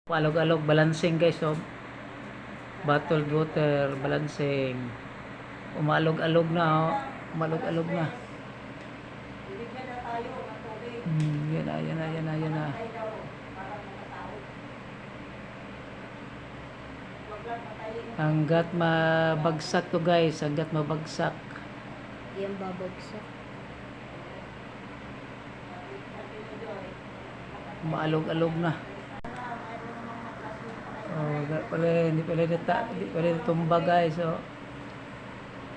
Alog-alog, balancing guys, so bottled water, balancing. Umalog-alog na, oh. Umalog-alog na. Yan na, yan na, yan na, yan na. Hanggat mabagsak to guys, hanggat mabagsak. Yan babagsak. Maalog-alog na. Oh, hindi pala tumba guys, oh.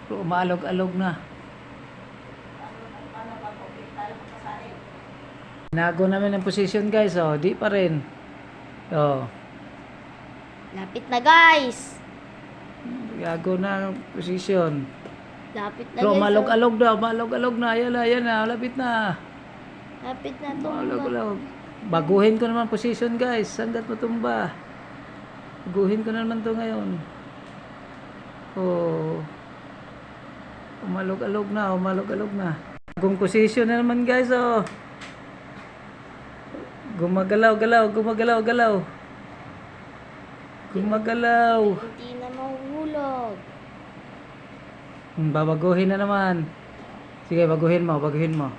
Pero umaalog-alog na. Nago namin ang position guys, oh. Di pa rin. Oh. Lapit na guys. Gago na ang position. Lapit na Pero guys. umalog-alog na, umalog-alog na. Ayan na, lapit na. Lapit na to. Umalog-alog. Baguhin ko naman position guys, hanggat matumba. Baguhin ko naman to ngayon. Oh. Umalog-alog na, umalog-alog na. Bagong position na naman guys, oh. Gumagalaw-galaw, gumagalaw-galaw. Gumagalaw. Hindi na mahuhulog. Babaguhin na naman. Sige, baguhin mo, baguhin mo.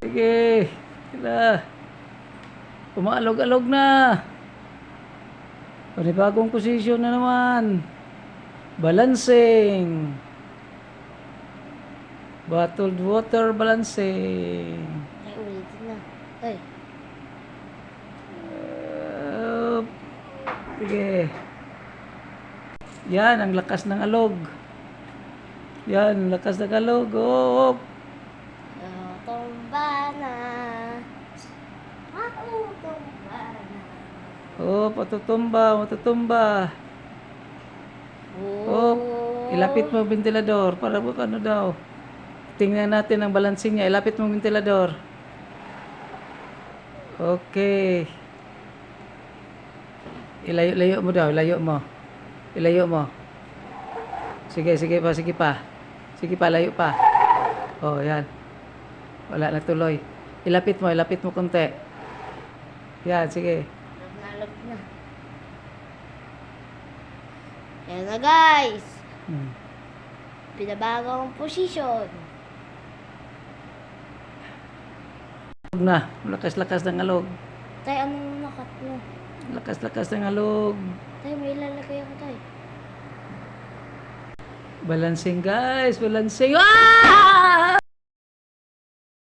Sige. Sila. Umaalog-alog na. Panibagong position na naman. Balancing. Bottled water balancing. Ay, ulitin na. Ay. Sige. Yan, ang lakas ng alog. Yan, lakas ng alog. Oh, Tumba na. Tumba na. oh, patutumba, matutumba. Oh, ilapit mo ang ventilador para ano daw. Tingnan natin ang balancing niya. Ilapit mo ang ventilador. Okay. Ilayo mo daw, ilayo mo. Ilayo mo. Sige pa, sige pa. Sige pa, layo pa. Oh, yan. Wala na tuloy. Ilapit mo konti. Yan, sige. Nalag na. Yan na guys. Pinabago ang posisyon. Alog na. Lakas-lakas ng alog. Tay, anong nakat mo? Lakas-lakas ng alog. Tay, may ilalagay ako, tay. Balancing guys, balancing. Ah!